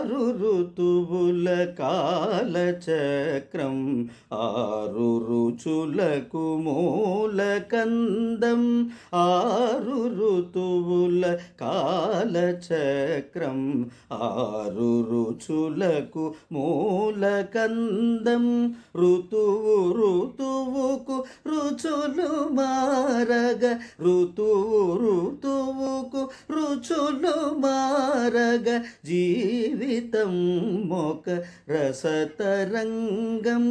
ఆరు ఋతువుల కాలచక్రం, ఆరు రుచులకు మూలకందం. ఆరు ఋతువుల కాలచక్రం, ఆరు రుచులకు మూలకందం. ఋతువు ఋతువుకు రుచులు మారగ, ఋతువు ఋతువుకు రుచులు మారగ, జీవితం ఒక రసతరంగం,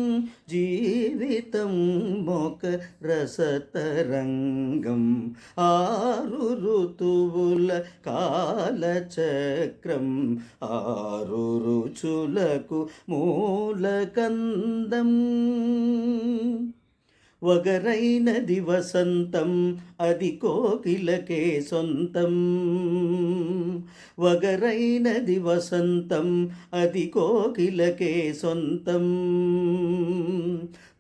జీవితం ఒక రసతరంగం. ఆరు ఋతువుల కాలచక్రం, ఆరు రుచులకు మూలకందం. వగరైనది వసంతం, అది కోకిలకే సొంతం. వగరైనది వసంతం, అది కోకిలకే సొంతం.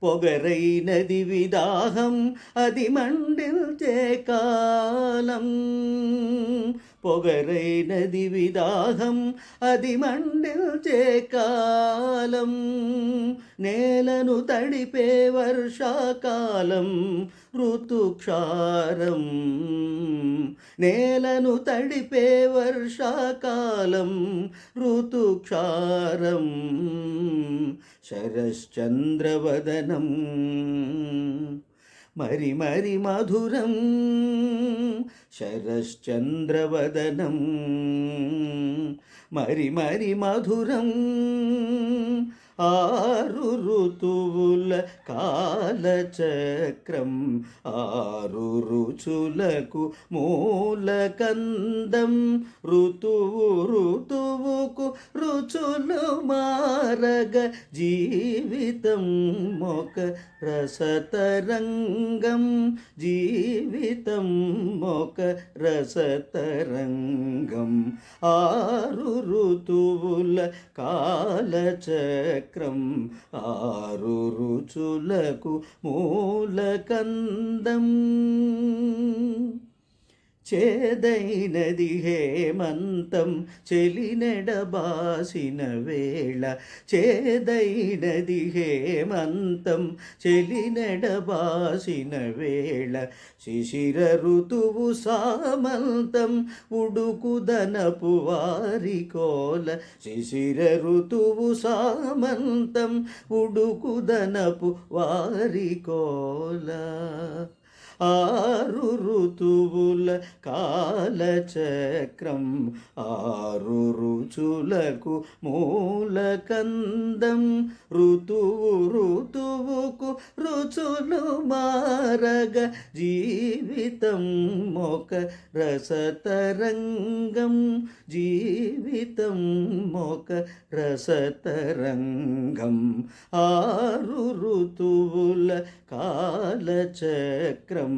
పొగరైనది విదాహం, అది మండిల్చే కాలం. పొగరైనది విదాహం, అది మండిల్చే కాలం. నేలను తడిపే వర్షాకాలం, ఋతుక్షారం. నేలను తడిపే వర్షాకాలం, ఋతుక్షారం. శరశ్చంద్రవదనం మరి మరి మధురం, శరశ్చంద్రవదనం మరి మరి మధురం. ఆరు ఋతువుల కాలచక్రం, ఆరు రుచులకు మూలకందం. ఋతువు ఋతువుకు రుచులు మారగ, జీవితం ఒక రసతరంగం, జీవితం ఒక రసతరంగం. ఆరు ఋతువుల కాలచక్రం, ఆరు రుచులకు మూలకందం. చేదైనది హేమంతం, చెలినెడబాసిన వేళ. చేదైనది హేమంతం, చెలినెడబాసిన వేళ. శిశిర ఋతువు సామంతం, ఉడుకుదనపు వారికోల. శిశిర ఋతువు సామంతం, ఉడుకుదనపు వారికోల. ఆరు ఋతువుల కాలచక్రం, ఆరు రుచులకు మూలకందం. ఋతువు ఋతువుకు రుచులు మారగ, జీవితం ఒక రసతరంగం, జీవితం ఒక రసతరంగం. ఆరు ఋతువుల కాలచక్రం,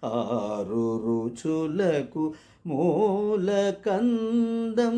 ఆరు రుచులకు మూలకందం.